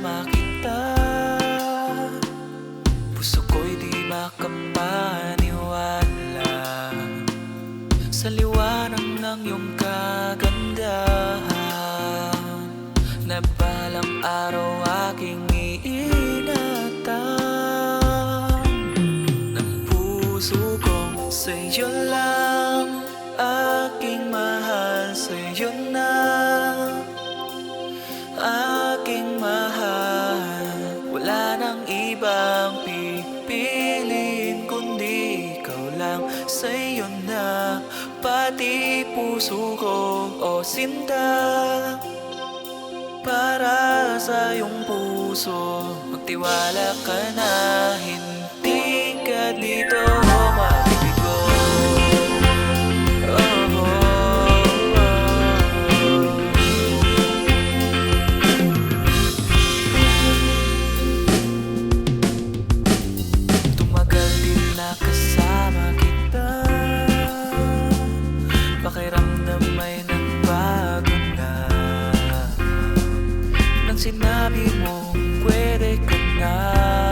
kasama kita, puso ko'y di makapaniwala sa liwanag ng iyong kagandahan na balang araw aking iingatan. Ng puso ko sa'yo lang, aking mahal, sa'yo na aking mahal. Wala nang ibang pipiliin kundi ikaw lang, sa'yo na pati puso ko, o sinta. Para sa iyong puso, magtiwala ka na, hindi ka dito mabibigo. Tumagal din na kasama kita, pakiramdam ay nagbago na nang sinabi mo pwede ka na.